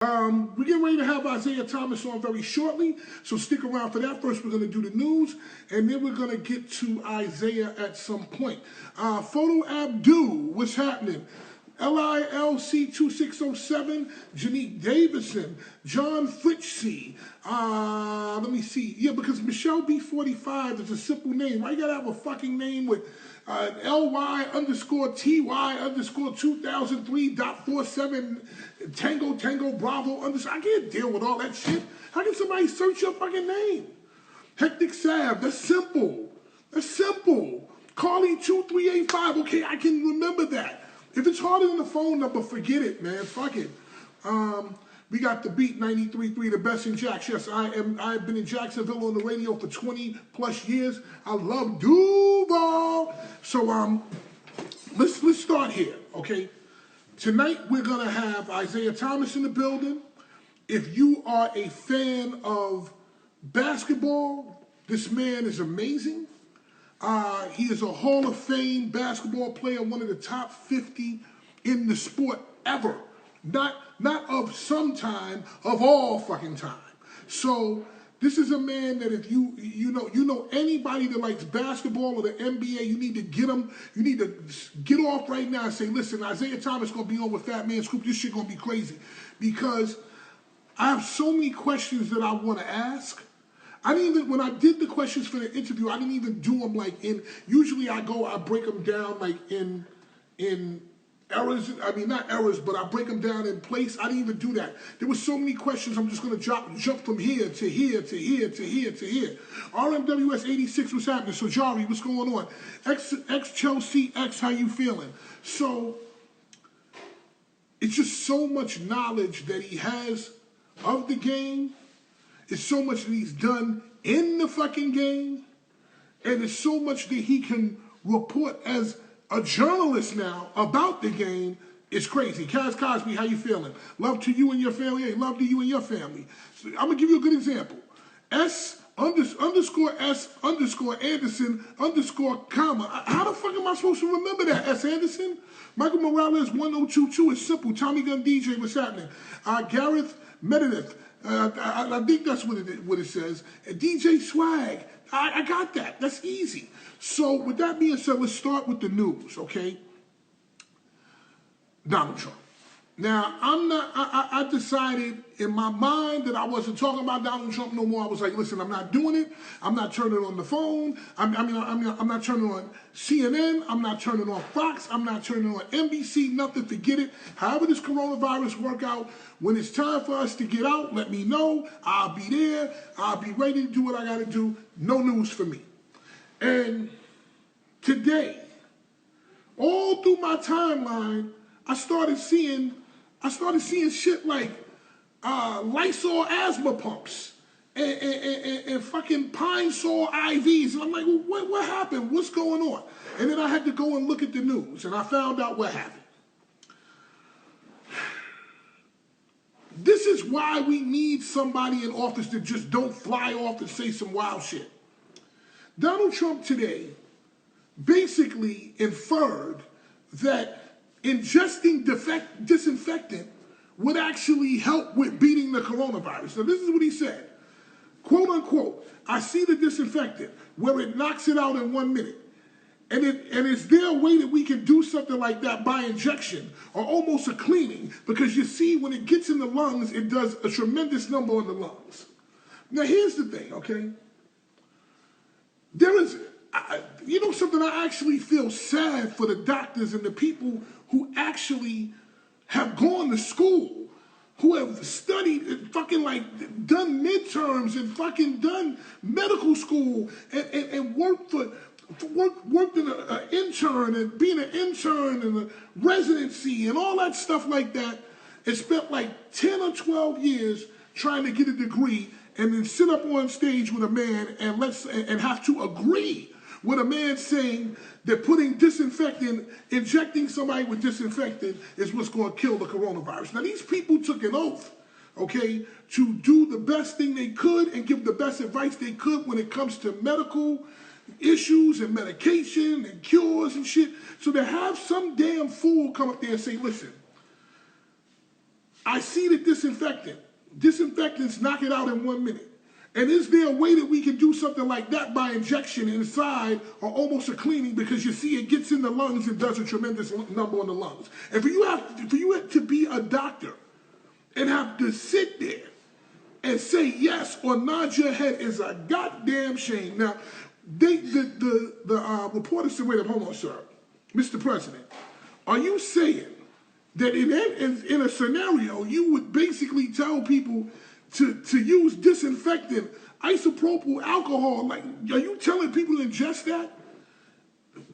We're getting ready to have Isiah Thomas on very shortly, so stick around for that. First, we're going to do the news, and then we're going to get to Isiah at some point. Photo Abdul, what's happening? LILC2607, Janique Davison, John Fritchie. Let me see. Yeah, because Michelle B45 is a simple name. Why you gotta have a fucking name with LY_TY_2003.47 Tango Bravo underscore? I can't deal with all that shit. How can somebody search your fucking name? Hectic Sav, that's simple. That's simple. Carly 2385, okay, I can remember that. If it's harder than the phone number, forget it, man. Fuck it. We got the beat 93.3, the best in Jacks. Yes, I've been in Jacksonville on the radio for 20 plus years. I love Duval. So let's start here, okay? Tonight we're gonna have Isiah Thomas in the building. If you are a fan of basketball, this man is amazing. He is a Hall of Fame basketball player, one of the top 50 in the sport ever. Not of some time, of all fucking time. So this is a man that if you know anybody that likes basketball or the NBA, you need to get him. You need to get off right now and say, listen, Isiah Thomas gonna be on with Fatman Scoop. This shit gonna be crazy, because I have so many questions that I want to ask. When I did the questions for the interview, I didn't even do them like in, usually I break them down like in errors. I mean, not errors, but I break them down in place. I didn't even do that. There were so many questions, I'm just going to jump from here to here to here to here to here. RMWS 86, what's happening? So Jari, what's going on? X Chelsea X, how you feeling? So it's just so much knowledge that he has of the game. It's so much that he's done in the fucking game, and it's so much that he can report as a journalist now about the game. It's crazy. Kaz Cosby, how you feeling? Love to you and your family. Hey, love to you and your family. So I'm gonna give you a good example. S_Anderson_comma. How the fuck am I supposed to remember that? S. Anderson? Michael Morales 1022 is simple. Tommy Gun DJ, what's happening? Gareth Meredith. I think that's what it says. DJ Swag, I got that. That's easy. So with that being said, let's start with the news, okay? Donald Trump. Now, I decided in my mind that I wasn't talking about Donald Trump no more. I was like, listen, I'm not doing it. I'm not turning on the phone. I'm not turning on CNN. I'm not turning on Fox. I'm not turning on NBC. Nothing. Forget it. However this coronavirus work out, when it's time for us to get out, let me know. I'll be there. I'll be ready to do what I got to do. No news for me. And today, all through my timeline, I started seeing shit like Lysol asthma pumps and fucking Pine Sol IVs. And I'm like, well, what happened? What's going on? And then I had to go and look at the news, and I found out what happened. This is why we need somebody in office that just don't fly off and say some wild shit. Donald Trump today basically inferred that ingesting disinfectant would actually help with beating the coronavirus. Now, this is what he said. Quote unquote, I see the disinfectant where it knocks it out in 1 minute. And is there a way that we can do something like that by injection or almost a cleaning? Because you see, when it gets in the lungs, it does a tremendous number on the lungs. Now, here's the thing, okay? There is, you know something, I actually feel sad for the doctors and the people who actually have gone to school, who have studied and fucking like done midterms and fucking done medical school and worked in an intern and being an intern and a residency and all that stuff like that, and spent like 10 or 12 years trying to get a degree, and then sit up on stage with a man and have to agree with a man saying that putting disinfectant, injecting somebody with disinfectant is what's going to kill the coronavirus. Now, these people took an oath, okay, to do the best thing they could and give the best advice they could when it comes to medical issues and medication and cures and shit. So to have some damn fool come up there and say, listen, I see the disinfectant. Disinfectants knock it out in 1 minute. And is there a way that we can do something like that by injection inside or almost a cleaning, because you see it gets in the lungs and does a tremendous number on the lungs. And for you to be a doctor and have to sit there and say yes or nod your head is a goddamn shame. Now, the reporter said, wait a minute, hold on, sir. Mr. President, are you saying that in a scenario you would basically tell people to use disinfectant, isopropyl alcohol? Like, are you telling people to ingest that?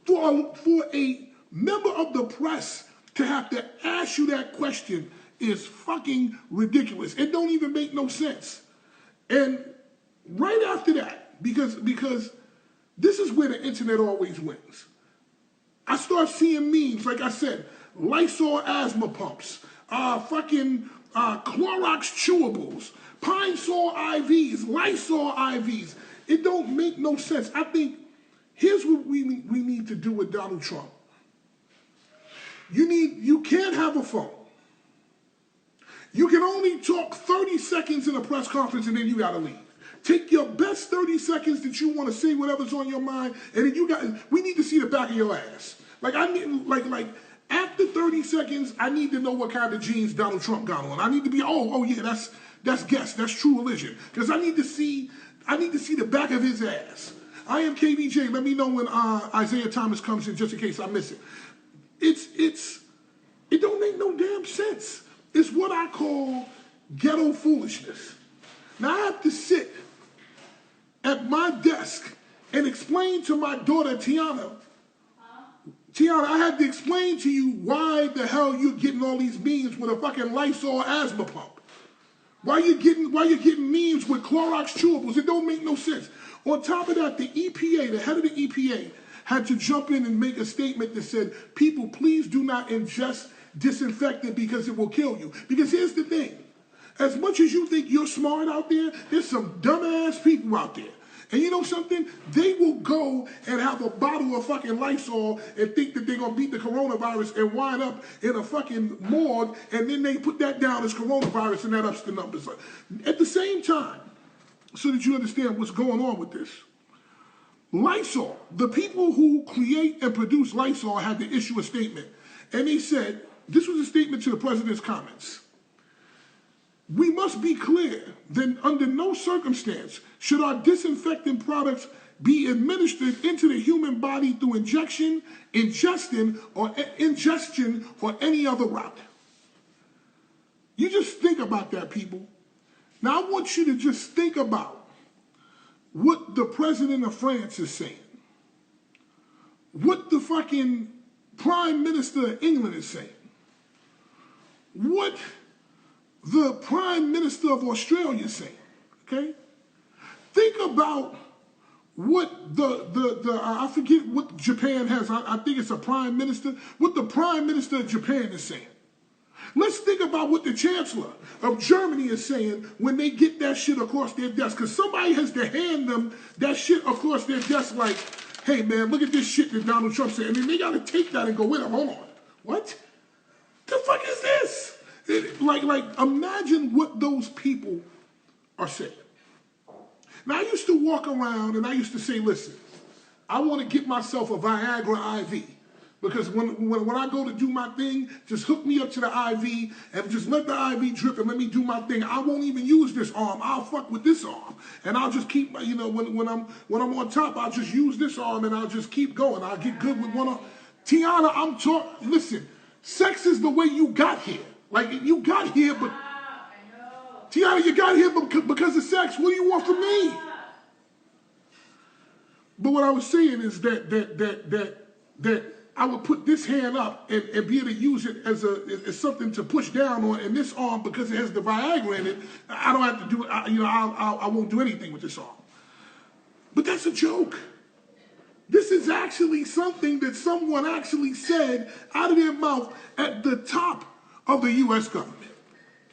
For a member of the press to have to ask you that question is fucking ridiculous. It don't even make no sense. And right after that, because this is where the internet always wins, I start seeing memes, like I said, Lysol asthma pumps, Clorox chewables, Pine Sol IVs, Lysol IVs. It don't make no sense. I think here's what we need to do with Donald Trump. You can't have a phone. You can only talk 30 seconds in a press conference and then you gotta leave. Take your best 30 seconds that you want to say whatever's on your mind, and then we need to see the back of your ass. Like after 30 seconds, I need to know what kind of jeans Donald Trump got on. I need to be, oh yeah, that's guess, that's True Religion. Because I need to see the back of his ass. I am KVJ. Let me know when Isiah Thomas comes in, just in case I miss it. It don't make no damn sense. It's what I call ghetto foolishness. Now I have to sit at my desk and explain to my daughter, Tiana, I had to explain to you why the hell you're getting all these memes with a fucking Lysol asthma pump. Why you getting memes with Clorox chewables? It don't make no sense. On top of that, the EPA, the head of the EPA, had to jump in and make a statement that said, people, please do not ingest disinfectant because it will kill you. Because here's the thing. As much as you think you're smart out there, there's some dumbass people out there. And you know something? They will go and have a bottle of fucking Lysol and think that they're going to beat the coronavirus and wind up in a fucking morgue, and then they put that down as coronavirus, and that ups the numbers. At the same time, so that you understand what's going on with this, Lysol, the people who create and produce Lysol had to issue a statement. And they said, this was a statement to the president's comments. We must be clear that under no circumstance should our disinfectant products be administered into the human body through ingestion, or any other route. You just think about that, people. Now I want you to just think about what the president of France is saying, what the fucking prime minister of England is saying, what the prime minister of Australia is saying, okay? Think about what I forget what Japan has. I think it's a prime minister. What the prime minister of Japan is saying. Let's think about what the chancellor of Germany is saying when they get that shit across their desk. Because somebody has to hand them that shit across their desk like, hey man, look at this shit that Donald Trump said. And then they got to take that and go, wait, hold on. What? The fuck is this? Like, imagine what those people are saying. Now, I used to walk around and I used to say, listen, I want to get myself a Viagra IV. Because when I go to do my thing, just hook me up to the IV and just let the IV drip and let me do my thing. I won't even use this arm. I'll fuck with this arm. And I'll just keep, you know, when I'm on top, I'll just use this arm and I'll just keep going. I'll get good with one arm. Tiana, listen, sex is the way you got here. Like, you got here, but... Tiana, you got here because of sex. What do you want from me? But what I was saying is that I would put this hand up and be able to use it as something to push down on, and this arm, because it has the Viagra in it, I don't have to do it. I won't do anything with this arm. But that's a joke. This is actually something that someone actually said out of their mouth at the top of the U.S. government.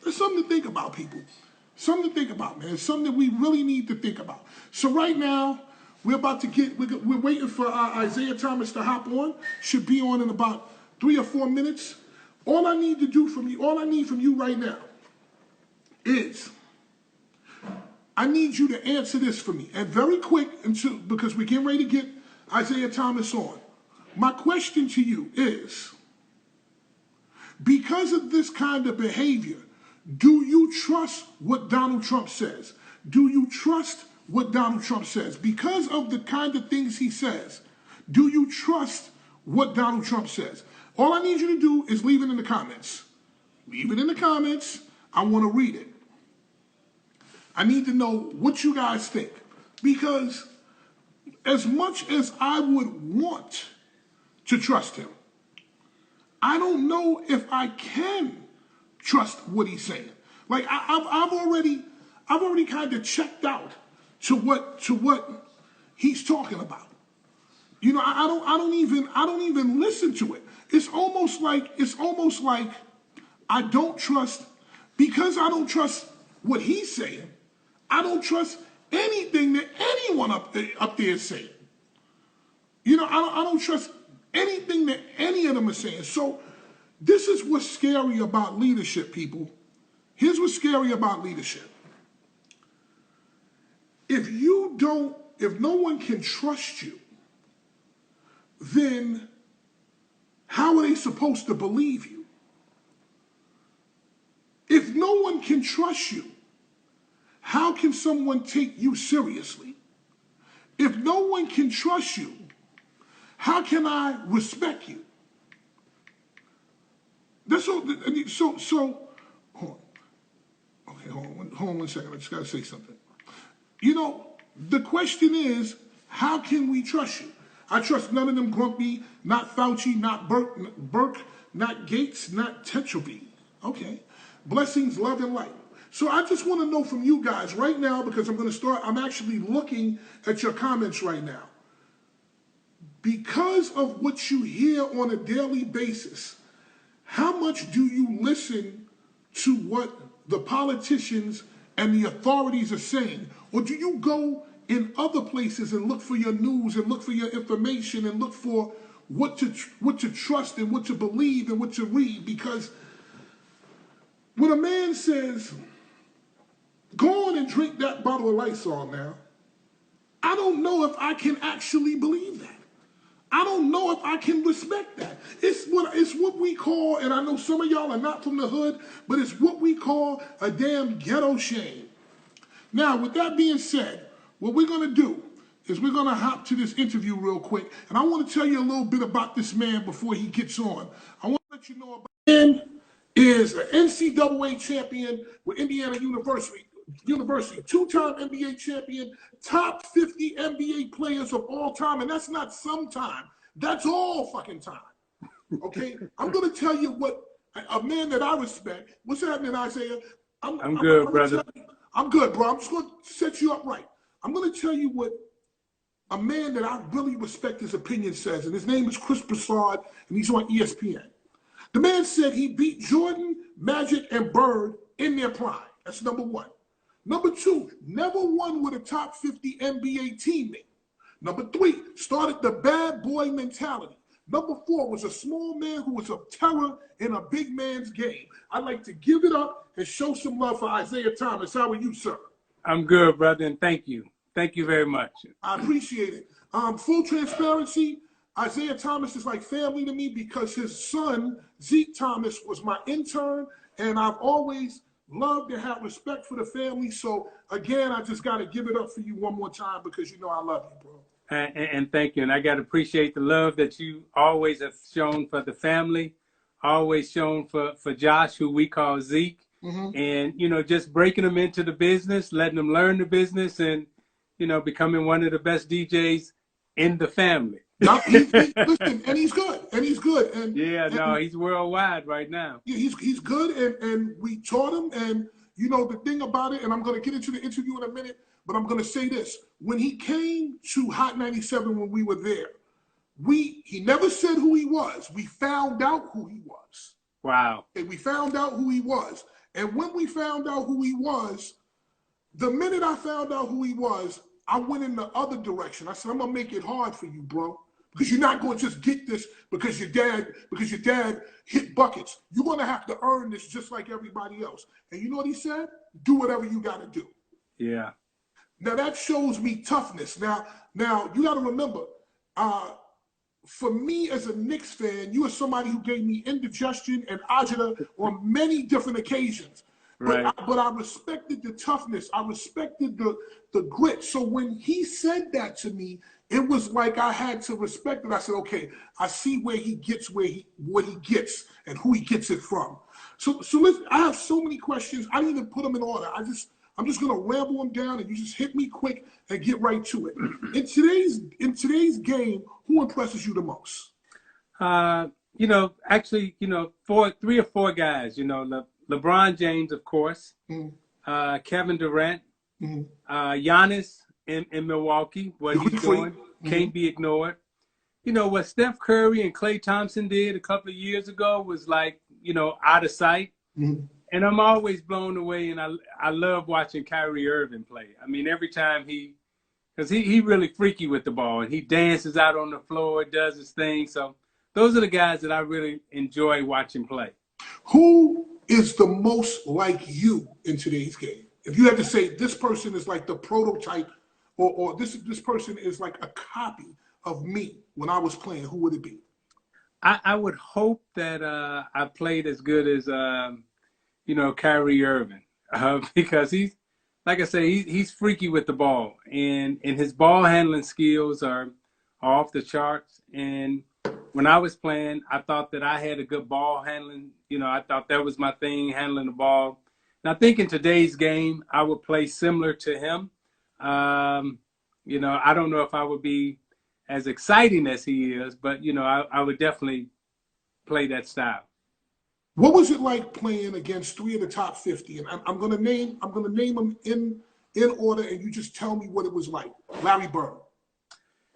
There's something to think about, people. Something to think about, man. It's something that we really need to think about. So right now, we're waiting for Isiah Thomas to hop on. Should be on in about 3 or 4 minutes. All I need from you right now is, I need you to answer this for me, and very quick, because we're getting ready to get Isiah Thomas on. My question to you is, because of this kind of behavior, do you trust what Donald Trump says? Do you trust what Donald Trump says? Because of the kind of things he says, do you trust what Donald Trump says? All I need you to do is leave it in the comments. Leave it in the comments. I want to read it. I need to know what you guys think. Because as much as I would want to trust him, I don't know if I can trust what he's saying. Like I've already kind of checked out to what he's talking about. You know, I don't even listen to it. It's almost like I don't trust, because I don't trust what he's saying. I don't trust anything that anyone up there is saying. You know, I don't trust anything that any of them are saying. So this is what's scary about leadership, people. Here's what's scary about leadership. If no one can trust you, then how are they supposed to believe you? If no one can trust you, how can someone take you seriously? If no one can trust you, how can I respect you? That's all. So hold on. Okay, hold on 1 second. I just gotta say something. You know, the question is, how can we trust you? I trust none of them grumpy, not Fauci, not Burke, not Gates, not Tetravi. Okay. Blessings, love, and light. So I just want to know from you guys right now, because I'm actually looking at your comments right now. Because of what you hear on a daily basis, how much do you listen to what the politicians and the authorities are saying? Or do you go in other places and look for your news and look for your information and look for what to trust and what to believe and what to read? Because when a man says, go on and drink that bottle of Lysol now, I don't know if I can actually believe that. I don't know if I can respect that. It's what we call, and I know some of y'all are not from the hood, but it's what we call a damn ghetto shame. Now, with that being said, what we're going to do is we're going to hop to this interview real quick, and I want to tell you a little bit about this man before he gets on. I want to let you know about him. Is an NCAA champion with Indiana University, two-time NBA champion, top 50 NBA players of all time, and that's not some time, that's all fucking time. Okay, I'm gonna tell you what a man that I respect. What's happening, Isiah? I'm good, brother. I'm good, bro. I'm just gonna set you up right. I'm gonna tell you what a man that I really respect his opinion says, and his name is Chris Broussard, and he's on ESPN. The man said he beat Jordan, Magic, and Bird in their prime. That's number one. Number two, never won with a top 50 NBA teammate. Number three, started the bad boy mentality. Number four, was a small man who was a terror in a big man's game. I'd like to give it up and show some love for Isiah Thomas. How are you, sir? I'm good, brother, and thank you. Thank you very much. I appreciate it. Full transparency, Isiah Thomas is like family to me because his son, Zeke Thomas, was my intern, and I've always loved and have respect for the family. So, again, I just got to give it up for you one more time because you know I love you, bro. And thank you. And I got to appreciate the love that you always have shown for the family, always shown for Josh, who we call Zeke. Mm-hmm. And, you know, just breaking them into the business, letting them learn the business, and, you know, becoming one of the best DJs in the family. Listen, and he's good, and he's worldwide right now. Yeah, he's good, and we taught him, and you know the thing about it, and I'm going to get into the interview in a minute, but I'm going to say this: when he came to Hot 97, when we were there, he never said who he was. We found out who he was. Wow! And we found out who he was, and when we found out who he was, the minute I found out who he was, I went in the other direction. I said, I'm going to make it hard for you, bro. because you're not going to just get this because your dad hit buckets. You're going to have to earn this just like everybody else. And you know what he said? Do whatever you got to do. Yeah. Now that shows me toughness. Now you got to remember, for me as a Knicks fan, you are somebody who gave me indigestion and agita on many different occasions. Right. But I respected the toughness. I respected the grit. So when he said that to me, it was like I had to respect it. I said, okay, I see where he gets what he gets and who he gets it from. So listen, I have so many questions. I didn't even put them in order. I'm just gonna ramble them down, and you just hit me quick and get right to it. In today's game, who impresses you the most? Actually, three or four guys. LeBron James, of course, Kevin Durant, Giannis in Milwaukee. What he's doing can't be ignored. What Steph Curry and Klay Thompson did a couple of years ago was like, out of sight. And I'm always blown away, and I love watching Kyrie Irving play. I mean, every time because he really freaky with the ball, and he dances out on the floor, does his thing. So those are the guys that I really enjoy watching play. Who is the most like you in today's game? If you had to say this person is like the prototype, or this person is like a copy of me when I was playing, who would it be? I would hope that I played as good as Kyrie Irving, because he's, like I say, he's freaky with the ball, and his ball handling skills are off the charts. And when I was playing, I thought that I had a good ball handling. I thought that was my thing, handling the ball. And I think in today's game, I would play similar to him. I don't know if I would be as exciting as he is, but I would definitely play that style. What was it like playing against three of the top 50? And I'm gonna name them in order, and you just tell me what it was like. Larry Bird.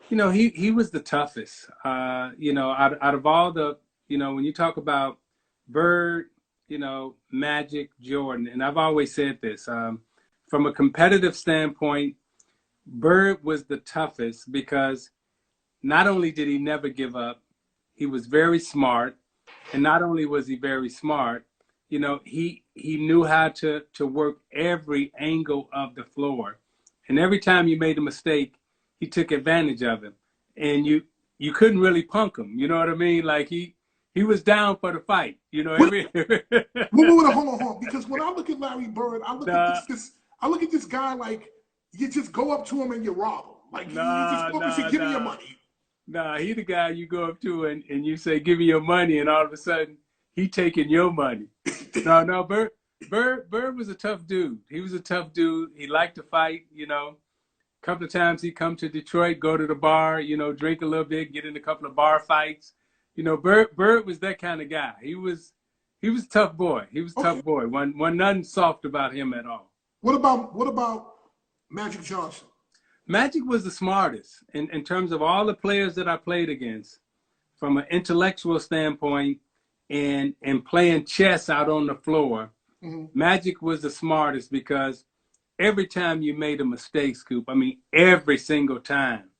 He was the toughest. Out of all the, when you talk about Bird, Magic, Jordan, and I've always said this, from a competitive standpoint, Bird was the toughest because not only did he never give up, he was very smart. And not only was he very smart, he knew how to work every angle of the floor. And every time you made a mistake, he took advantage of it. And you couldn't really punk him. You know what I mean? Like he was down for the fight. Hold on. Because when I look at Larry Bird, I look at this guy like you just go up to him and you rob him. Like you just go up and say, give me your money. Nah, he the guy you go up to and you say, give me your money, and all of a sudden he taking your money. No, Bird was a tough dude. He was a tough dude. He liked to fight, A couple of times he'd come to Detroit, go to the bar, drink a little bit, get in a couple of bar fights. Bird was that kind of guy. He was a tough boy. He was a tough boy. One nothing soft about him at all. What about Magic Johnson? Magic was the smartest in terms of all the players that I played against, from an intellectual standpoint and playing chess out on the floor. Magic was the smartest because every time you made a mistake, Scoop, every single time,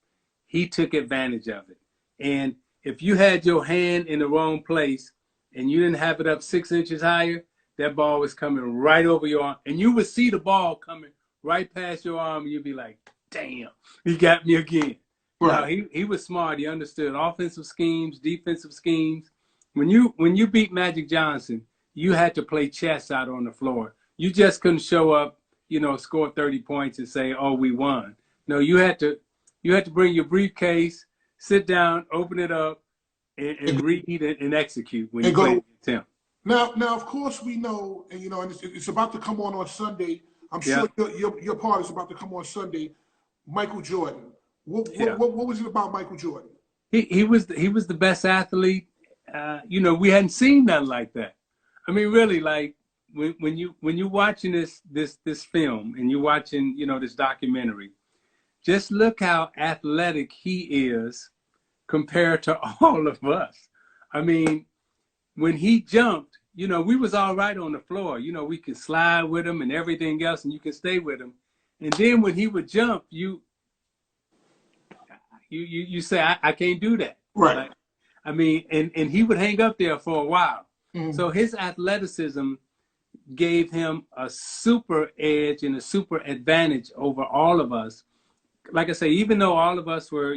he took advantage of it. And if you had your hand in the wrong place and you didn't have it up 6 inches higher, that ball was coming right over your arm. And you would see the ball coming right past your arm, and you'd be like, damn, he got me again. Right. No, he was smart. He understood offensive schemes, defensive schemes. When you beat Magic Johnson, you had to play chess out on the floor. You just couldn't show up, score 30 points and say, oh, we won. No, you had to bring your briefcase, sit down, open it up, and read and execute when you played against him. Now, of course, we know, and it's about to come on Sunday. I'm sure your part is about to come on Sunday. Michael Jordan. What was it about Michael Jordan? He was the best athlete. We hadn't seen nothing like that. Really, like when you're watching this film and you're watching this documentary, just look how athletic he is compared to all of us. When he jumped, we was all right on the floor. We could slide with him and everything else, and you can stay with him. And then when he would jump, You say, I can't do that. Right. Like, I mean, and he would hang up there for a while. Mm-hmm. So his athleticism gave him a super edge and a super advantage over all of us. Like I say, even though all of us were,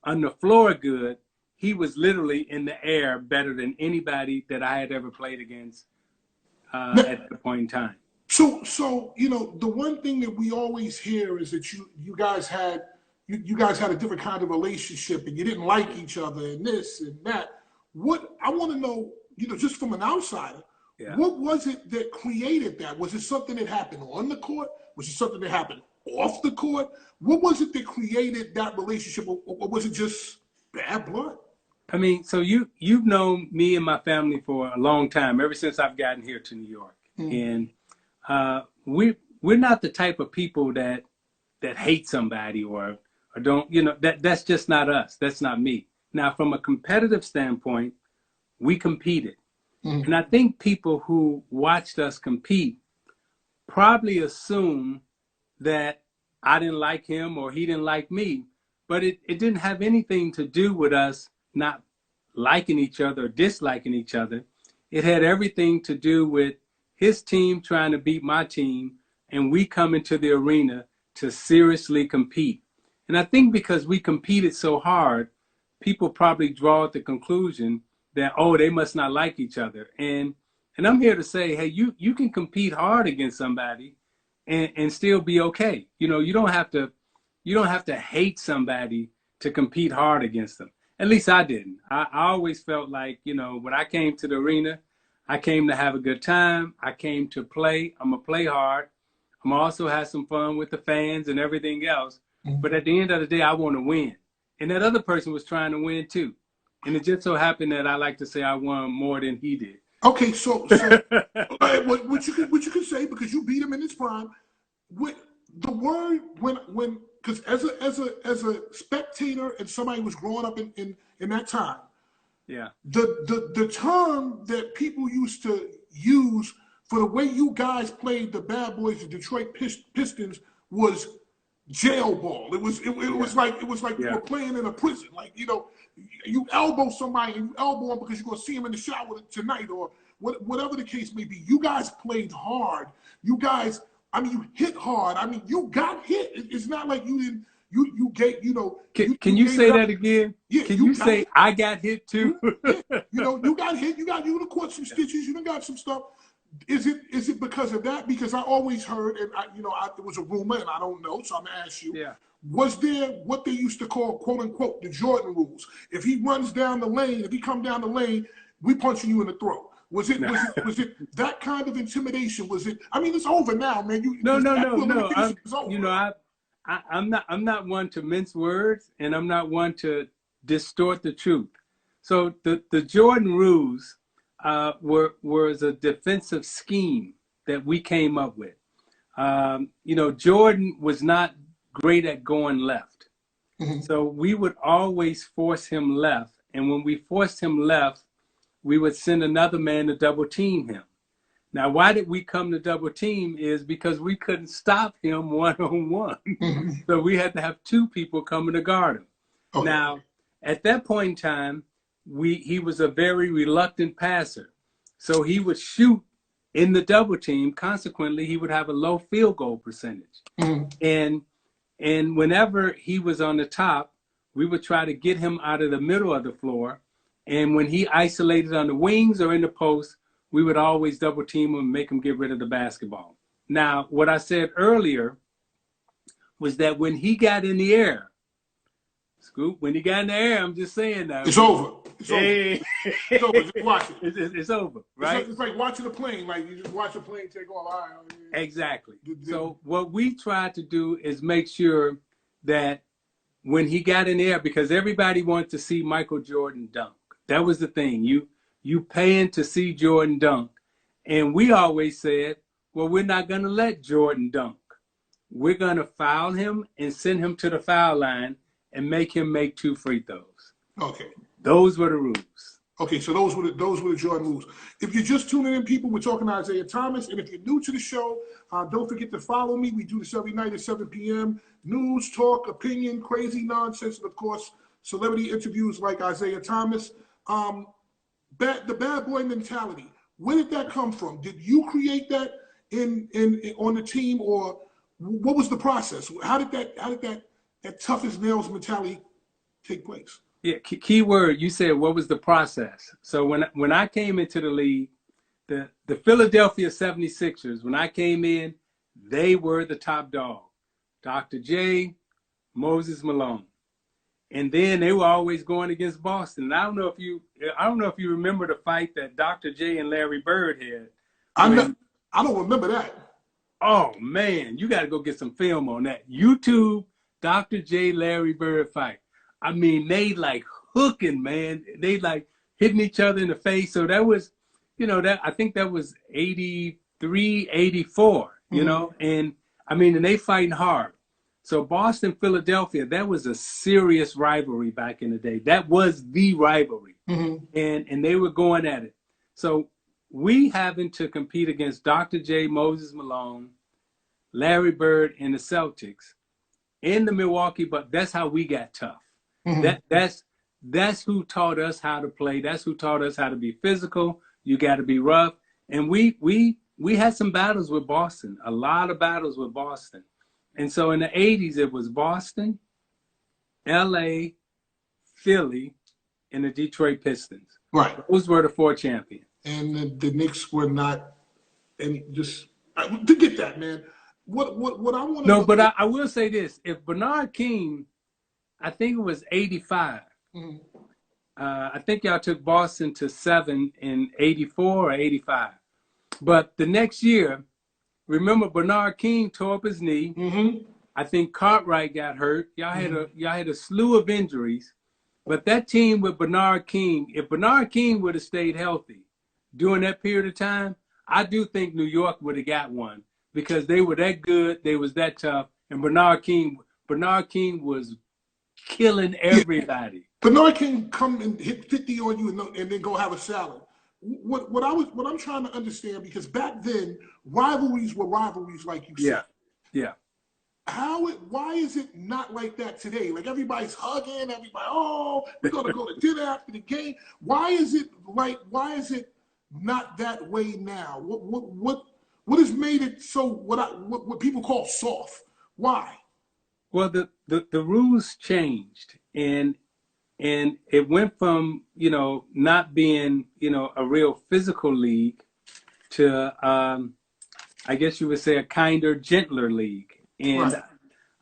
on the floor good, he was literally in the air better than anybody that I had ever played against at that point in time. So the one thing that we always hear is that you guys had a different kind of relationship and you didn't like each other and this and that. What I want to know, just from an outsider, what was it that created that? Was it something that happened on the court? Was it something that happened off the court? What was it that created that relationship, or was it just bad blood? I mean, so you've known me and my family for a long time, ever since I've gotten here to New York. Mm-hmm. And we're not the type of people that hate somebody or don't, that's just not us. That's not me. Now, from a competitive standpoint, we competed. Mm-hmm. And I think people who watched us compete probably assume that I didn't like him or he didn't like me, but it didn't have anything to do with us not liking each other or disliking each other. It had everything to do with his team trying to beat my team and we come into the arena to seriously compete. And I think because we competed so hard, people probably draw the conclusion that, oh, they must not like each other. And I'm here to say, hey, you can compete hard against somebody and still be okay. You don't have to hate somebody to compete hard against them. At least I didn't. I always felt like, when I came to the arena, I came to have a good time. I came to play. I'm going to play hard. I'm going to also have some fun with the fans and everything else. Mm-hmm. But at the end of the day, I want to win. And that other person was trying to win too. And it just so happened that I like to say I won more than he did. Okay, so what you can say, because you beat him in his prime, with the word when because as a spectator and somebody who was growing up in that time, yeah, the term that people used to use for the way you guys played the bad boys, the Detroit Pistons, was jail ball. It was like you were playing in a prison. Like, you elbow somebody and you elbow them because you're gonna see them in the shower tonight, or whatever the case may be. You guys played hard. You guys, you hit hard. You got hit. It's not like you didn't. You gave, Can you say that again? Yeah. Can you say I got hit too? Yeah. You got hit. You done caught some stitches. You done got some stuff. Is it because of that? Because I always heard, and it was a rumor, and I don't know, so I'm gonna ask you. Yeah. Was there what they used to call, quote unquote, the Jordan rules? If he runs down the lane, if he come down the lane, we punching you in the throat. Was it that kind of intimidation? Was it? It's over now, man. No. I'm not one to mince words, and I'm not one to distort the truth. So the Jordan rules was a defensive scheme that we came up with. Jordan was not great at going left. Mm-hmm. So we would always force him left. And when we forced him left, we would send another man to double team him. Now, why did we come to double team is because we couldn't stop him one-on-one. Mm-hmm. So we had to have two people coming to guard him. Okay. Now, at that point in time, he was a very reluctant passer. So he would shoot in the double team. Consequently, he would have a low field goal percentage. Mm-hmm. And whenever he was on the top, we would try to get him out of the middle of the floor. And when he isolated on the wings or in the post, we would always double team him and make him get rid of the basketball. Now, what I said earlier was that when he got in the air, Scoop, when he got in the air, I'm just saying that. It's over. It's over. It's over. Just watch it. It's over, right? It's like watching a plane. Like, you just watch a plane take off. All right. Exactly. So what we tried to do is make sure that when he got in the air, because everybody wanted to see Michael Jordan dunk. That was the thing. You paying to see Jordan dunk. And we always said, well, we're not going to let Jordan dunk. We're going to foul him and send him to the foul line and make him make 2 free throws. Okay. Those were the rules. Okay, so those were the Jordan moves. If you're just tuning in, people, we're talking to Isiah Thomas. And if you're new to the show, don't forget to follow me. We do this every night at 7 p.m. News, talk, opinion, crazy nonsense, and of course, celebrity interviews like Isiah Thomas. The bad boy mentality. Where did that come from? Did you create that in on the team, or what was the process? How did that tough as nails mentality take place? Yeah, key word, you said what was the process? So when I came into the league, the Philadelphia 76ers, when I came in, they were the top dog. Dr. J, Moses Malone. And then they were always going against Boston. And I don't know if you remember the fight that Dr. J and Larry Bird had. I don't remember that. Oh man, you got to go get some film on that. YouTube Dr. J Larry Bird fight. I mean, they like hooking, man. They like hitting each other in the face. So that was, I think that was 83, 84, and I mean, and they fighting hard. So Boston, Philadelphia, that was a serious rivalry back in the day. That was the rivalry. And they were going at it. So we having to compete against Dr. J, Moses Malone, Larry Bird, and the Celtics in the Milwaukee, but that's how we got tough. That's who taught us how to play. That's who taught us how to be physical. You got to be rough. And we had some battles with Boston, a lot of battles with Boston. And so in the 80s, it was Boston, LA, Philly, and the Detroit Pistons. Right. Those were the 4 champions. And the Knicks were not, and just to get that, man. What I want to No, but I will say this: if Bernard King, I think it was 85. I think y'all took Boston to 7 in 84 or 85. But the next year, remember Bernard King tore up his knee. I think Cartwright got hurt. Y'all had a slew of injuries. But that team with Bernard King, if Bernard King would have stayed healthy during that period of time, I do think New York would have got one because they were that good, they was that tough, and Bernard King was killing everybody. Bernard King come and hit 50 on you and then go have a salad. What I'm trying to understand, because back then rivalries were rivalries, like you said. Yeah. Why is it not like that today? Like everybody's hugging, we're gonna go to dinner after the game. Why is it not that way now? What has made it so what people call soft? Why? Well, the rules changed, and it went from not being a real physical league to I guess you would say a kinder, gentler league. And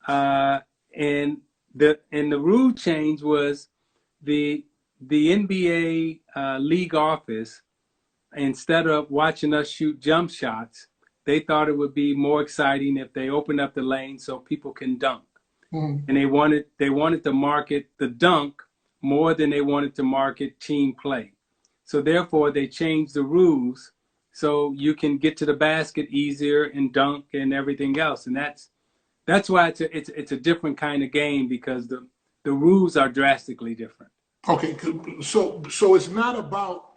right. And the rule change was the NBA league office, instead of watching us shoot jump shots, they thought it would be more exciting if they opened up the lane so people can dunk. And they wanted to market the dunk more than they wanted to market team play. So therefore they changed the rules so you can get to the basket easier and dunk and everything else. And that's why it's a different kind of game, because the rules are drastically different. Okay, so it's not about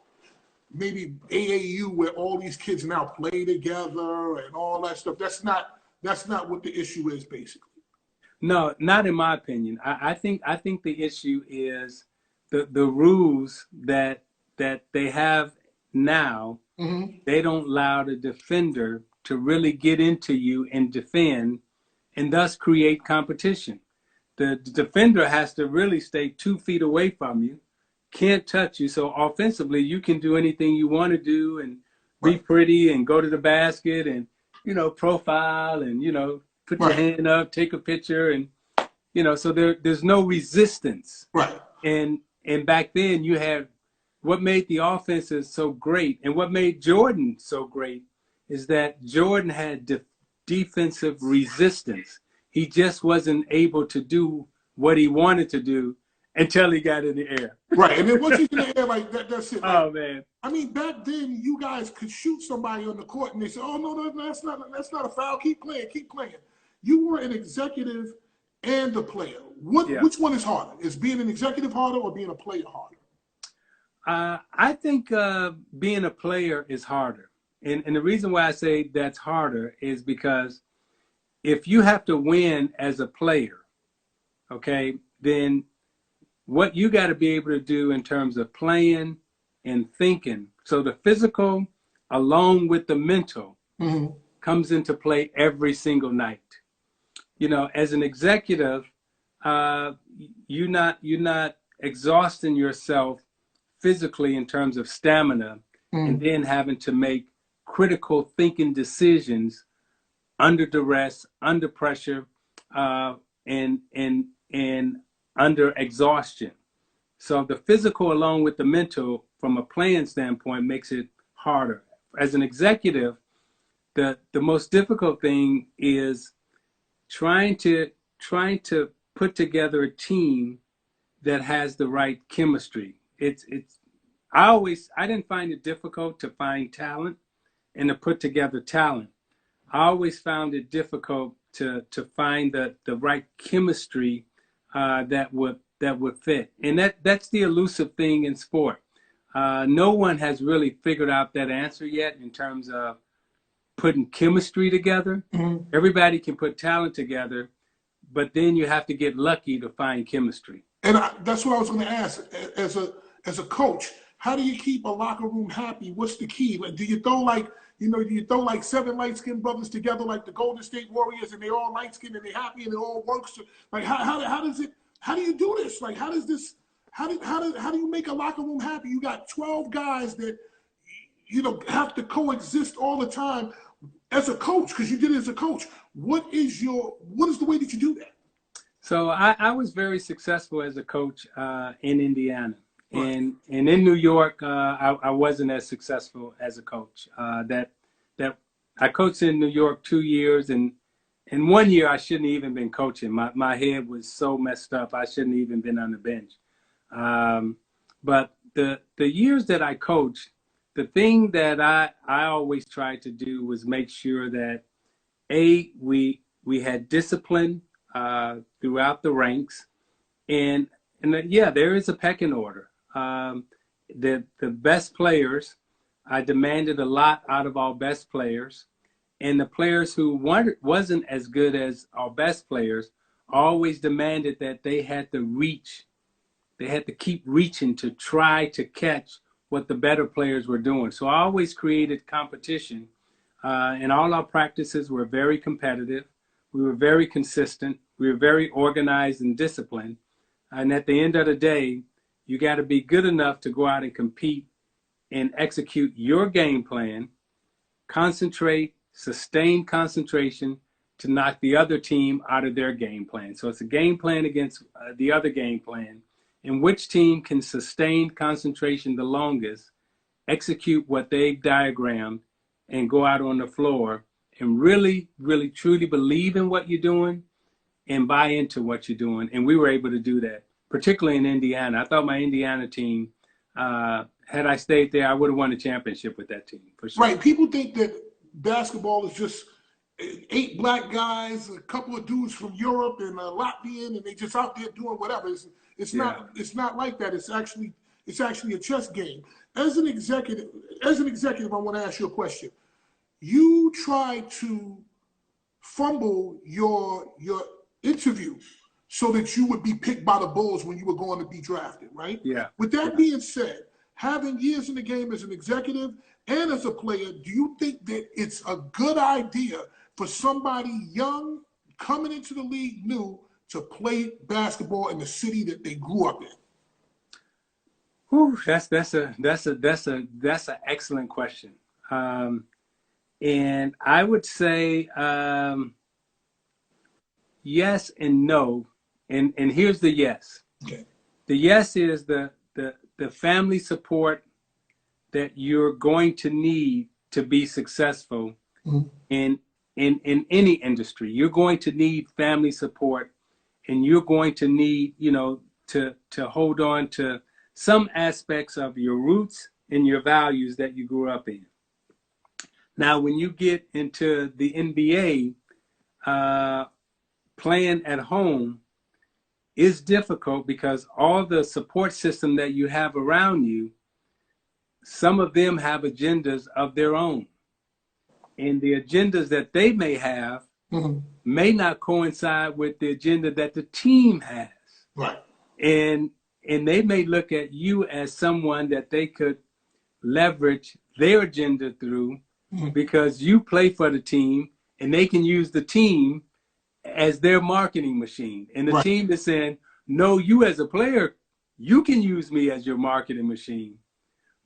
maybe AAU where all these kids now play together and all that stuff. That's not what the issue is, basically. No, not in my opinion. I think the issue is the rules that they have now. They don't allow the defender to really get into you and defend, and thus create competition. The defender has to really stay 2 feet away from you, can't touch you. So offensively, you can do anything you want to do and be pretty and go to the basket and, profile and, put your hand up, take a picture. And, so there's no resistance. Right. And back then you had what made the offenses so great, and what made Jordan so great is that Jordan had defensive resistance. He just wasn't able to do what he wanted to do until he got in the air. Right, and then once he's in the air like that, that's it. Like, oh man! I mean, back then you guys could shoot somebody on the court, and they said, "Oh no, that's not a foul. Keep playing, keep playing." You were an executive and a player. Which one is harder? Is being an executive harder or being a player harder? I think being a player is harder. And the reason why I say that's harder is because if you have to win as a player, okay, then what you got to be able to do in terms of playing and thinking. So the physical along with the mental comes into play every single night. You know, as an executive, you're not exhausting yourself physically in terms of stamina and then having to make critical thinking decisions under duress, under pressure, and under exhaustion. So the physical along with the mental from a playing standpoint makes it harder. As an executive, the most difficult thing is trying to put together a team that has the right chemistry. I didn't find it difficult to find talent and to put together talent. I always found it difficult to find the right chemistry that would fit. And that's the elusive thing in sport. No one has really figured out that answer yet in terms of putting chemistry together. Everybody can put talent together, but then you have to get lucky to find chemistry. And that's what I was going to ask. As a coach, how do you keep a locker room happy? What's the key? Like, do you throw like 7 light-skinned brothers together like the Golden State Warriors, and they're all light-skinned and they're happy and it all works? Like, how do you do this? Like, how do you make a locker room happy? You got 12 guys that, have to coexist all the time. As a coach, because you did it as a coach, what is the way that you do that? So I was very successful as a coach in Indiana. And in New York, I wasn't as successful as a coach. That I coached in New York 2 years, and in 1 year I shouldn't even been coaching. My head was so messed up I shouldn't even been on the bench. But the years that I coached, the thing that I always tried to do was make sure that we had discipline throughout the ranks, and there is a pecking order. The best players, I demanded a lot out of our best players, and the players who wasn't as good as our best players always demanded that they had to reach. They had to keep reaching to try to catch what the better players were doing. So I always created competition, and all our practices were very competitive. We were very consistent. We were very organized and disciplined. And at the end of the day, you got to be good enough to go out and compete and execute your game plan, concentrate, sustain concentration to knock the other team out of their game plan. So it's a game plan against the other game plan, and which team can sustain concentration the longest, execute what they've diagrammed, and go out on the floor and really, really, truly believe in what you're doing and buy into what you're doing. And we were able to do that, particularly in Indiana. I thought my Indiana team, had I stayed there, I would have won a championship with that team, for sure. Right. People think that basketball is just 8 black guys, a couple of dudes from Europe and a Latvian, and they just out there doing whatever. It's not like that. It's actually a chess game. As an executive, I want to ask you a question. You tried to fumble your interview so that you would be picked by the Bulls when you were going to be drafted, right? Yeah. With that being said, having years in the game as an executive and as a player, do you think that it's a good idea for somebody young coming into the league new to play basketball in the city that they grew up in? Whew, that's an excellent question. And I would say yes and no. And here's the yes. Okay. The yes is the family support that you're going to need to be successful in any industry. You're going to need family support, and you're going to need, to hold on to some aspects of your roots and your values that you grew up in. Now, when you get into the NBA, playing at home is difficult because all the support system that you have around you some of them have agendas of their own. And the agendas that they may have may not coincide with the agenda that the team has. Right. And they may look at you as someone that they could leverage their agenda through because you play for the team, and they can use the team as their marketing machine. And the team is saying, no, you as a player, you can use me as your marketing machine.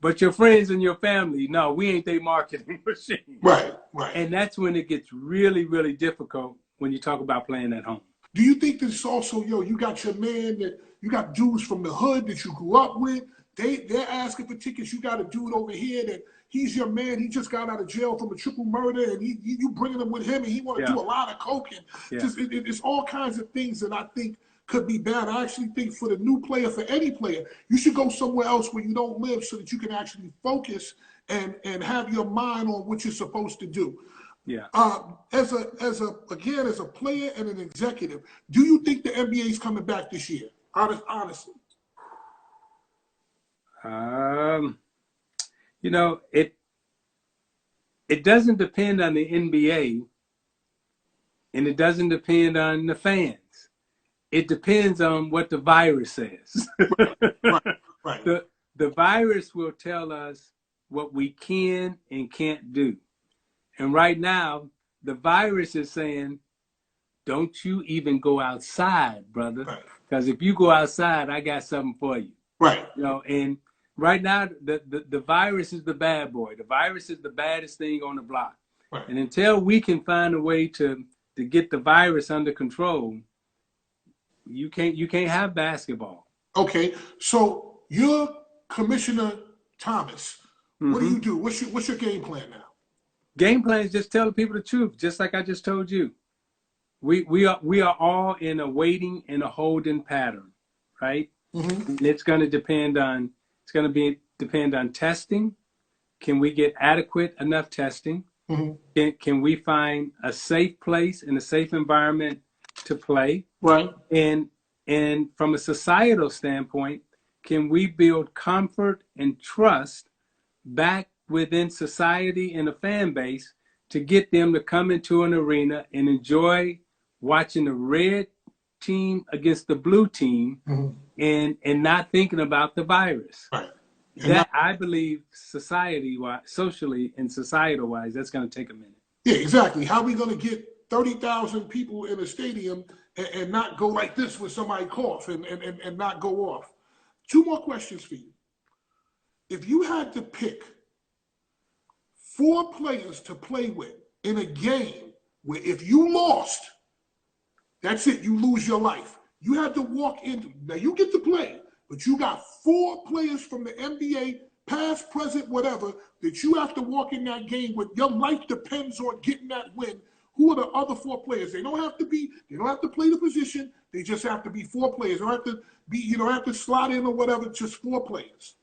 But your friends and your family, no, we ain't their marketing machine. Right, right. And that's when it gets really, really difficult when you talk about playing at home. Do you think this also, you got your man that you got dudes from the hood that you grew up with? They're asking for tickets. You got a dude over here that he's your man. He just got out of jail from a triple murder, and you bringing him with him, and he want to do a lot of coke. And just it's all kinds of things that I think could be bad. I actually think for the new player, for any player, you should go somewhere else where you don't live so that you can actually focus and have your mind on what you're supposed to do. Yeah. As a player and an executive, do you think the NBA is coming back this year? Honestly. It doesn't depend on the NBA, and it doesn't depend on the fans. It depends on what the virus says. Right. The virus will tell us what we can and can't do. And right now, the virus is saying, don't you even go outside, brother. Because if you go outside, I got something for you. Right. And right now, the virus is the bad boy. The virus is the baddest thing on the block. Right. And until we can find a way to get the virus under control, you can't have basketball. Okay. So you're Commissioner Thomas. What do? What's your game plan now? Game plan is just telling people the truth, just like I just told you. We are all in a waiting and a holding pattern, right? And it's going to depend on testing. Can we get adequate enough testing? Can we find a safe place and a safe environment to play? Right. And from a societal standpoint, can we build comfort and trust back within society and a fan base to get them to come into an arena and enjoy watching the red team against the blue team and not thinking about the virus. Right. That I believe socially and societal-wise, that's going to take a minute. Yeah, exactly. How are we going to get 30,000 people in a stadium and not go like this when somebody coughs and not go off? 2 more questions for you. If you had to pick 4 players to play with in a game where if you lost, that's it, you lose your life. You had to walk in. Now you get to play, but you got 4 players from the NBA, past, present, whatever, that you have to walk in that game with. Your life depends on getting that win. Who are the other 4 players? They don't have to play the position. They just have to be 4 players. They don't have to be, you don't have to slot in or whatever, just 4 players.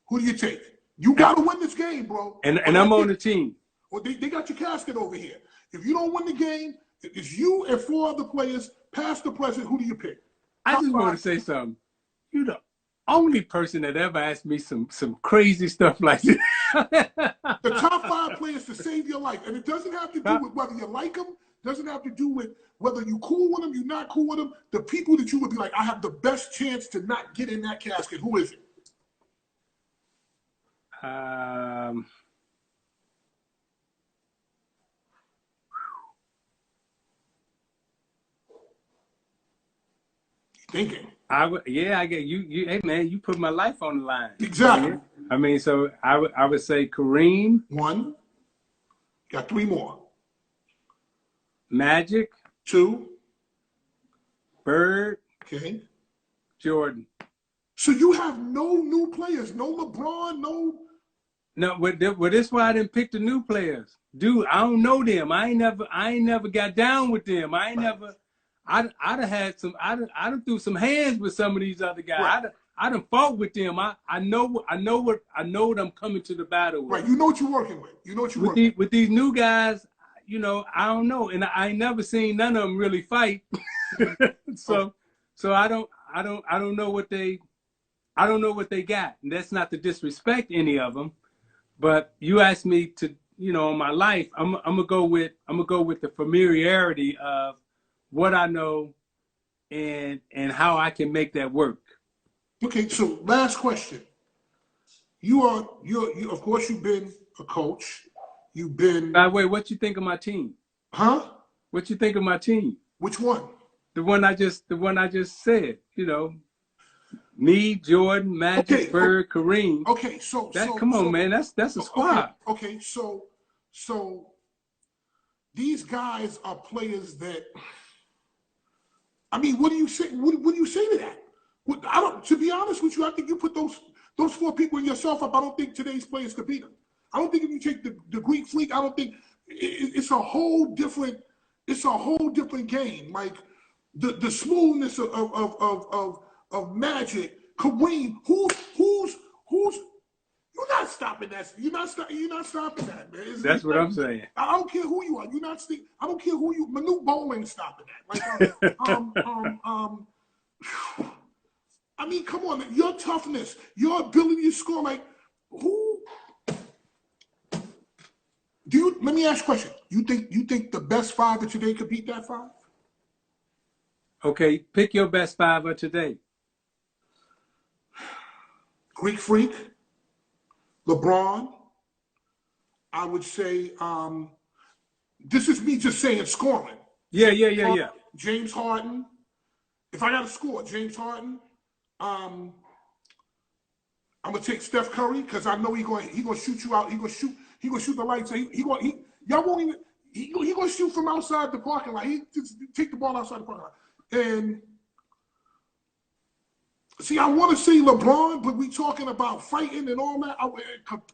Who do you take? You got to win this game, bro. And I'm on the team. Well, they got your casket over here. If you don't win the game, it's you and 4 other players, past the present. Who do you pick? I just want to say something. You're the only person that ever asked me some crazy stuff like this. The top 5 players to save your life. And it doesn't have to do with whether you like them. Doesn't have to do with whether you cool with them, you're not cool with them. The people that you would be like, I have the best chance to not get in that casket. Who is it? Thinking. I get you. Hey man, you put my life on the line. Exactly. I mean, so I would say Kareem. 1. Got 3 more. Magic. 2. Bird. Okay. Jordan. So you have no new players, no LeBron, no. No, well, this why I didn't pick the new players. Dude, I don't know them. I ain't never got down with them. I ain't never. I'd have had some. I'd have threw some hands with some of these other guys. Right. I'd have fought with them. I know what I'm coming to the battle with. Right. You know what you're working with. You know what you're working with. With these new guys, I don't know, and I ain't never seen none of them really fight. So I don't know what they I don't know what they got. And that's not to disrespect any of them, but you asked me to, you know, in my life, I'm gonna go with the familiarity of what I know and how I can make that work. Okay, so last question. You of course you've been a coach. You've been. By the way, what you think of my team? Huh? What you think of my team? Which one? The one I just said. You know, me, Jordan, Magic, Bird, Kareem. Okay, come on, man, that's a squad. Okay, so these guys are players that. I mean, what do you say? What do you say to that? I don't. To be honest with you, I think you put those 4 people and yourself up. I don't think today's players could beat them. I don't think if you take the Greek Freak, I don't think it's a whole different. It's a whole different game. Like the smoothness of Magic, Kareem. Who's you're not stopping that. You're not stopping that, man. That's what I'm saying. I don't care who you are. You're not. I don't care who you. Manute Bowling stopping that. Like I mean, come on, your toughness, your ability to score. Like who? Let me ask you a question. You think the best 5 of today could beat that 5? Okay, pick your best 5 of today. Greek Freak, LeBron. I would say this is me just saying scoring. Yeah. James Harden. If I got to score, James Harden. I'm gonna take Steph Curry because I know he gonna shoot you out. He gonna shoot the lights. Y'all won't even. He gonna shoot from outside the parking lot. He just take the ball outside the parking lot. And see, I want to say LeBron, but we talking about fighting and all that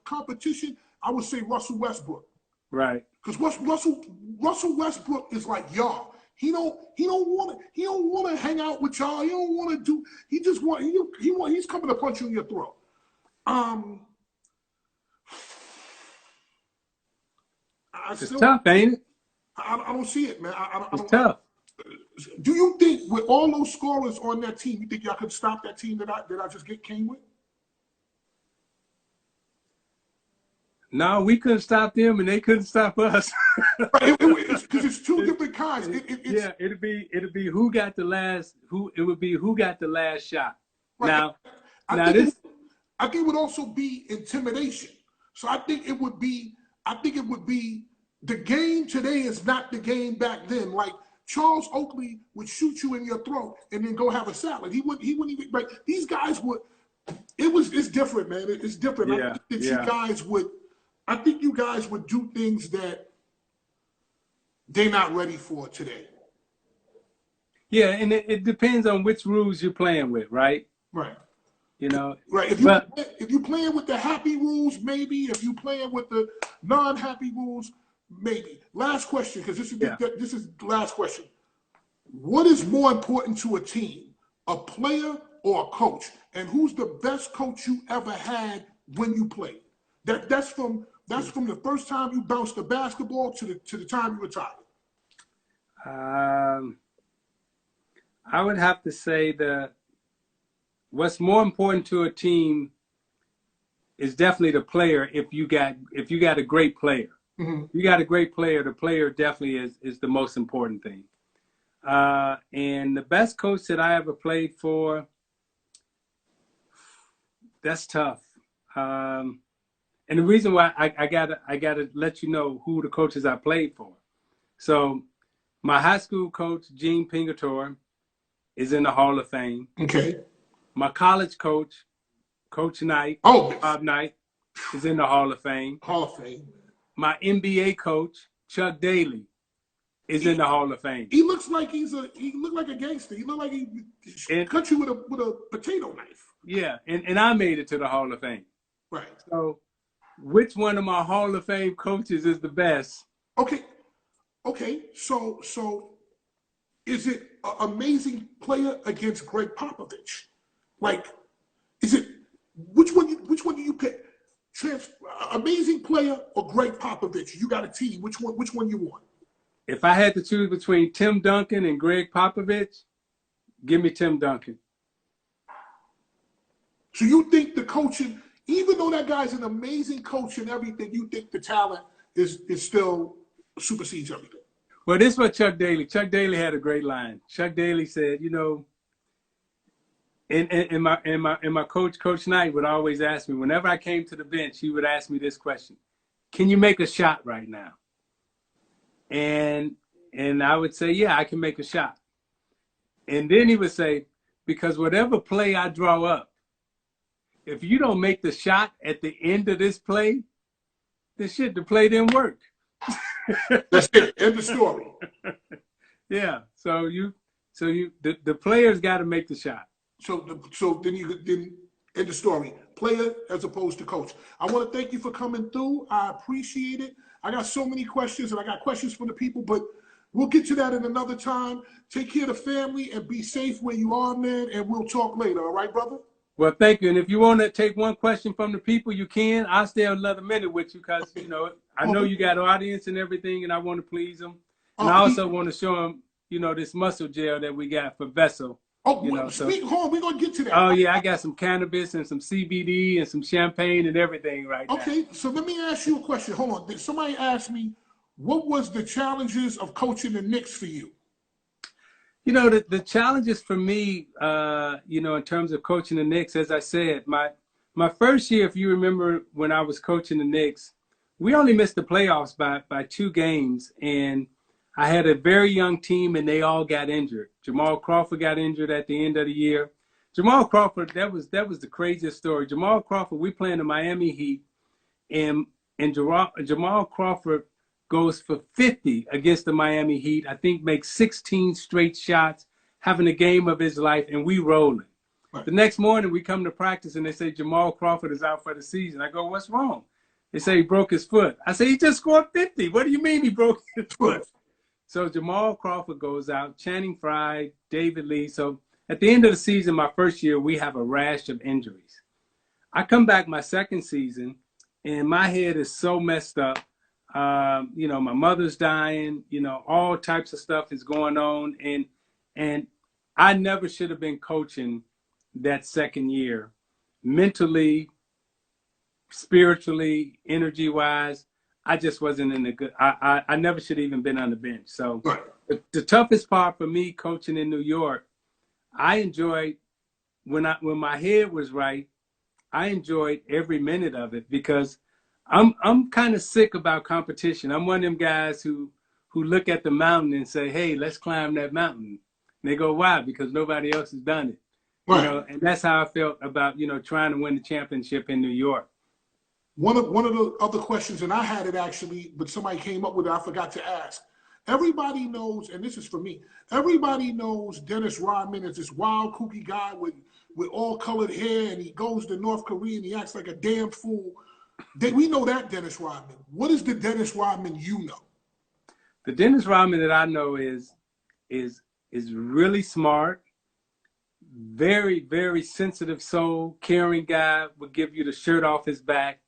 competition. I would say Russell Westbrook. Right. Because Russell Westbrook is like y'all. He don't want to hang out with y'all. He don't want to do. He just want. He's coming to punch you in your throat. It's tough, ain't it? I don't see it, man. It's tough. Do you think with all those scorers on that team, you think y'all could stop that team that I just came with? No, we couldn't stop them, and they couldn't stop us. Because it's 2 different kinds. It'd be who got the last. It would be who got the last shot. Right. I think it would also be intimidation. So I think it would be the game today is not the game back then. Like Charles Oakley would shoot you in your throat and then go have a salad. He wouldn't even. Like these guys would. It's different, man. It's different. Yeah, I think you guys would do things that they're not ready for today. Yeah, and it depends on which rules you're playing with, right? Right. You know. Right. If you're playing with the happy rules, maybe. If you're playing with the non-happy rules, maybe. Last question, because this is the last question. What is more important to a team, a player or a coach? And who's the best coach you ever had when you played? That's from the first time you bounced the basketball to the time you retired. I would have to say that what's more important to a team is definitely the player. If you got a great player, you got a great player. The player definitely is the most important thing. And the best coach that I ever played for, that's tough. And the reason why I gotta let you know who the coaches I played for. So my high school coach, Gene Pingatore, is in the Hall of Fame. Okay. My college coach, Coach Knight, Bob Knight, is in the Hall of Fame. Hall of Fame. My NBA coach, Chuck Daliy, is in the Hall of Fame. He looks like he looked like a gangster. He looked like he cut you with a potato knife. Yeah, and I made it to the Hall of Fame. Right. So which one of my Hall of Fame coaches is the best? Okay. So is it an amazing player against Greg Popovich? Like, is it which one do you pick? Amazing player or Greg Popovich? You got a team. Which one you want? If I had to choose between Tim Duncan and Greg Popovich, give me Tim Duncan. So you think the coaching, even though that guy's an amazing coach and everything, you think the talent is still supersedes everything? Well, this is what Chuck Daly had a great line. Chuck Daly said, you know, and my coach Knight would always ask me, whenever I came to the bench, he would ask me this question: can you make a shot right now? And I would say, yeah, I can make a shot. And then he would say, because whatever play I draw up, if you don't make the shot at the end of this play, the play didn't work. That's it. End of story. Yeah. So the players got to make the shot. So then end of story. Player as opposed to coach. I want to thank you for coming through. I appreciate it. I got so many questions, and I got questions from the people, but we'll get to that in another time. Take care of the family and be safe where you are, man, and we'll talk later. All right, brother? Well, thank you. And if you want to take one question from the people, you can. I'll stay another minute with you because, you know, I know you got an audience and everything, and I want to please them. And I also want to show them, you know, this muscle gel that we got for Vessel. Oh, you know, speak home. We're going to get to that. Oh, yeah, I got some cannabis and some CBD and some champagne and everything right now. Okay, so let me ask you a question. Hold on. Did somebody ask me, what was the challenges of coaching the Knicks for you? You know, the challenges for me, you know, in terms of coaching the Knicks, as I said, my first year, if you remember when I was coaching the Knicks, we only missed the playoffs by 2 games. And I had a very young team and they all got injured. Jamal Crawford got injured at the end of the year. Jamal Crawford, that was the craziest story. Jamal Crawford, we playing the Miami Heat, and Jamal Crawford goes for 50 against the Miami Heat. I think makes 16 straight shots, having a game of his life, and we rolling. Right. The next morning, we come to practice, and they say Jamal Crawford is out for the season. I go, what's wrong? They say he broke his foot. I say, he just scored 50. What do you mean he broke his foot? So Jamal Crawford goes out, Channing Frye, David Lee. So at the end of the season, my first year, we have a rash of injuries. I come back my second season, and my head is so messed up. You know, my mother's dying, you know, all types of stuff is going on. And I never should have been coaching that second year, mentally, spiritually, energy wise. I just wasn't in a good, I never should have even been on the bench. So the toughest part for me coaching in New York, I enjoyed when my head was right, I enjoyed every minute of it because I'm kind of sick about competition. I'm one of them guys who look at the mountain and say, hey, let's climb that mountain. And they go, why? Because nobody else has done it. Right. You know, and that's how I felt about, you know, trying to win the championship in New York. One of the other questions, and I had it actually, but somebody came up with it, I forgot to ask. Everybody knows, and this is for me, everybody knows Dennis Rodman is this wild, kooky guy with all colored hair, and he goes to North Korea and he acts like a damn fool. We know that Dennis Rodman. What is the Dennis Rodman you know? The Dennis Rodman that I know is really smart, very, very sensitive soul, caring guy, would give you the shirt off his back.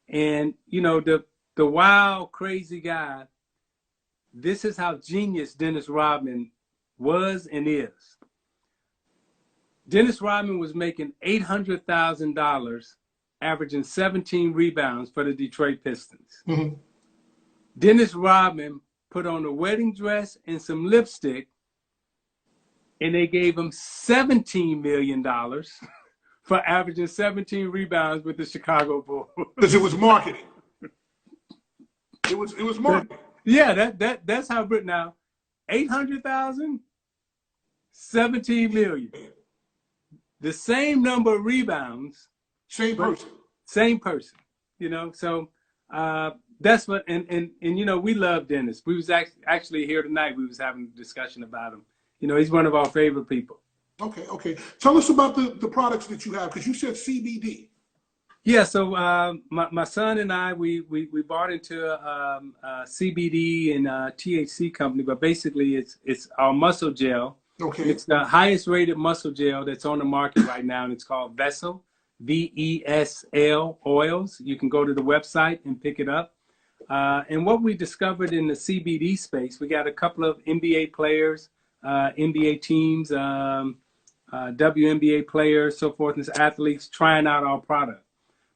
And, you know, the wild, crazy guy, this is how genius Dennis Rodman was and is. Dennis Rodman was making $800,000, averaging 17 rebounds for the Detroit Pistons. Mm-hmm. Dennis Rodman put on a wedding dress and some lipstick, and they gave him $17 million for averaging 17 rebounds with the Chicago Bulls. Because it was marketing. It was marketing. Yeah, that's how Britain now. 800,000, 17 million. The same number of rebounds. Same person. Same person. You know, so that's what, and you know, we love Dennis. We was actually here tonight. We was having a discussion about him. You know, he's one of our favorite people. Okay. Tell us about the products that you have, because you said CBD. Yeah, so my son and I, we bought into a CBD and THC company, but basically it's our muscle gel. Okay. It's the highest rated muscle gel that's on the market right now, and it's called Vessel, VESL oils. You can go to the website and pick it up. And what we discovered in the CBD space, we got a couple of NBA players, NBA teams, WNBA players, so forth, and athletes trying out our product.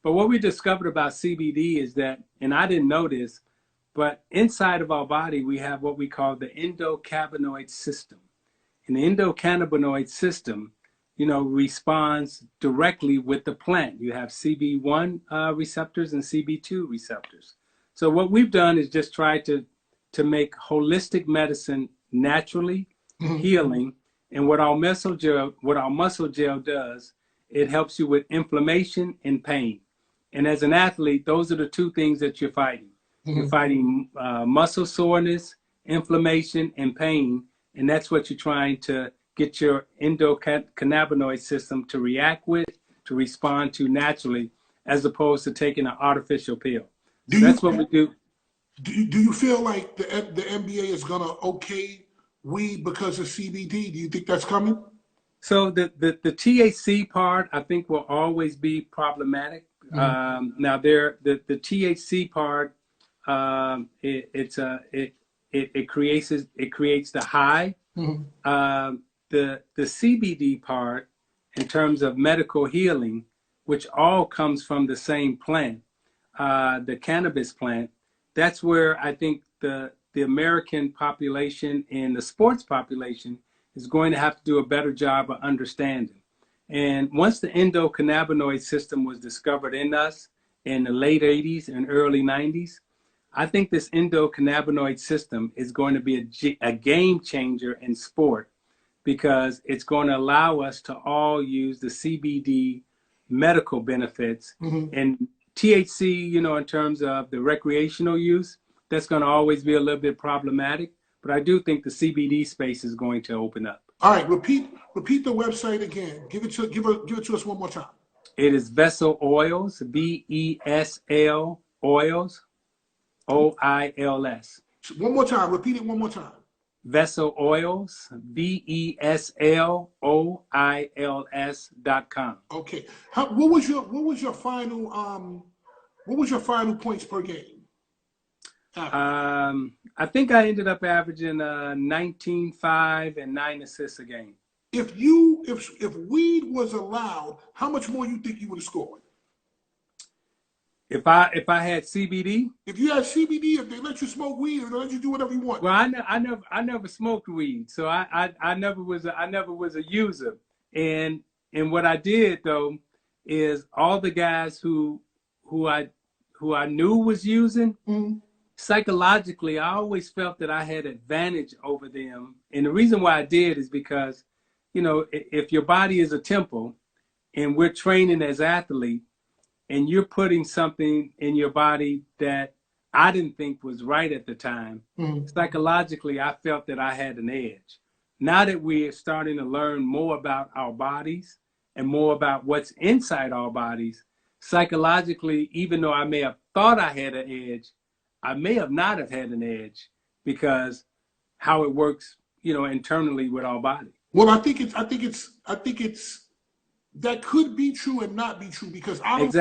But what we discovered about CBD is that, and I didn't know this, but inside of our body, we have what we call the endocannabinoid system. And the endocannabinoid system, responds directly with the plant. You have CB1 receptors and CB2 receptors. So what we've done is just try to make holistic medicine naturally healing. And what our muscle gel does, it helps you with inflammation and pain. And as an athlete, those are the two things that you're fighting. You're fighting muscle soreness, inflammation, and pain. And that's what you're trying to get your endocannabinoid system to react with, to respond to naturally, as opposed to taking an artificial pill. So that's what we do. Do you feel like the NBA is going to okay weed because of CBD? Do you think that's coming? So the THC part, I think, will always be problematic. Now, the THC part, it creates the high. The CBD part, in terms of medical healing, which all comes from the same plant, the cannabis plant, that's where I think the American population and the sports population is going to have to do a better job of understanding. And once the endocannabinoid system was discovered in us in the late 80s and early 90s, I think this endocannabinoid system is going to be a game changer in sport, because it's going to allow us to all use the CBD medical benefits. And THC, in terms of the recreational use, that's going to always be a little bit problematic. But I do think the CBD space is going to open up. All right, repeat the website again. Give it to us one more time. It is Vessel Oils, VESL Oils, OILS. One more time. Repeat it one more time. Vessel Oils, VESLOILS.com. Okay. What was your final points per game? I think I ended up averaging 19.5 and 9 assists a game. If weed was allowed, how much more you think you would have scored? If I had CBD? If you had CBD, if they let you smoke weed, and they let you do whatever you want. Well, I never smoked weed, so I never was a user. And what I did though is all the guys who I knew was using, psychologically, I always felt that I had advantage over them. And the reason why I did is because, if your body is a temple and we're training as athletes, and you're putting something in your body that I didn't think was right at the time, psychologically, I felt that I had an edge. Now that we're starting to learn more about our bodies and more about what's inside our bodies, psychologically, even though I may have thought I had an edge, I may have not have had an edge, because how it works, internally with our body. Well, I think it's that could be true and not be true, because I don't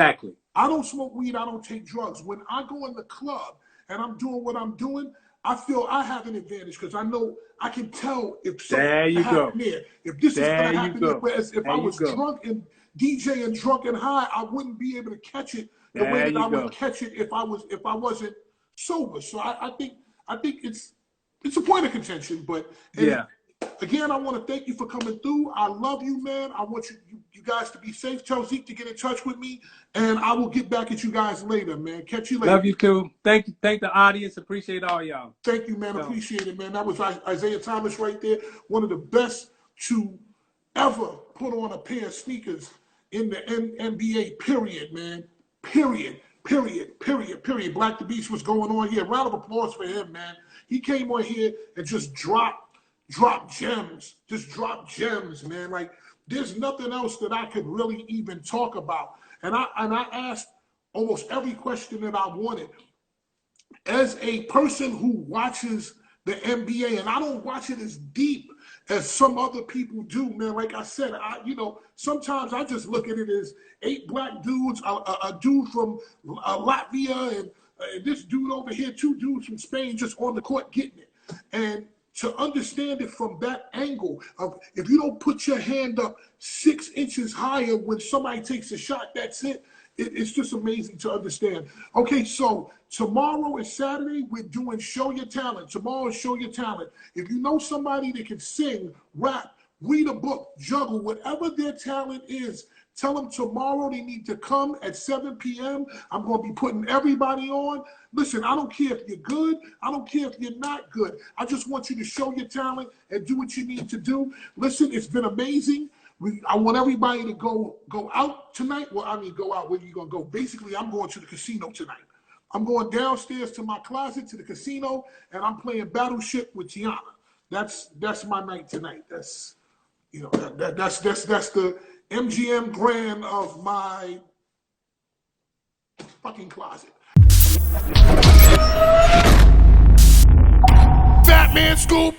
smoke weed. I don't take drugs. When I go in the club and I'm doing what I'm doing, I feel I have an advantage, because I know I can tell if something happened there. If this is going to happen there. Whereas if I was drunk and DJ and drunk and high, I wouldn't be able to catch it the way that I would catch it if I wasn't sober. So I think it's a point of contention, but again, I want to thank you for coming through. I love you, man. I want you guys to be safe. Tell Zeke to get in touch with me, and I will get back at you guys later, man. Catch you later. Love you too. Thank you. Thank the audience. Appreciate all y'all. Thank you, man. Appreciate it, man. That was Isiah Thomas right there. One of the best to ever put on a pair of sneakers in the NBA, period, man. Period. Black the Beast was going on here. Round of applause for him, man. He came on here and just dropped gems. Just dropped gems, man. Like, there's nothing else that I could really even talk about. And I asked almost every question that I wanted. As a person who watches the NBA, and I don't watch it as deep as some other people do, man. Like I said, sometimes I just look at it as 8 black dudes, a dude from Latvia, and this dude over here, 2 dudes from Spain just on the court getting it. And to understand it from that angle of if you don't put your hand up 6 inches higher when somebody takes a shot, that's it. It's just amazing to understand. Okay, so tomorrow is Saturday. We're doing Show Your Talent. Tomorrow is Show Your Talent. If you know somebody that can sing, rap, read a book, juggle, whatever their talent is, tell them tomorrow they need to come at 7 p.m. I'm going to be putting everybody on. Listen, I don't care if you're good. I don't care if you're not good. I just want you to show your talent and do what you need to do. Listen, it's been amazing. I want everybody to go out tonight. Well, I mean, go out. Where are you going to go? Basically, I'm going to the casino tonight. I'm going downstairs to my closet to the casino, and I'm playing Battleship with Tiana. That's my night tonight. That's that's the MGM Grand of my fucking closet. Fatman Scoop.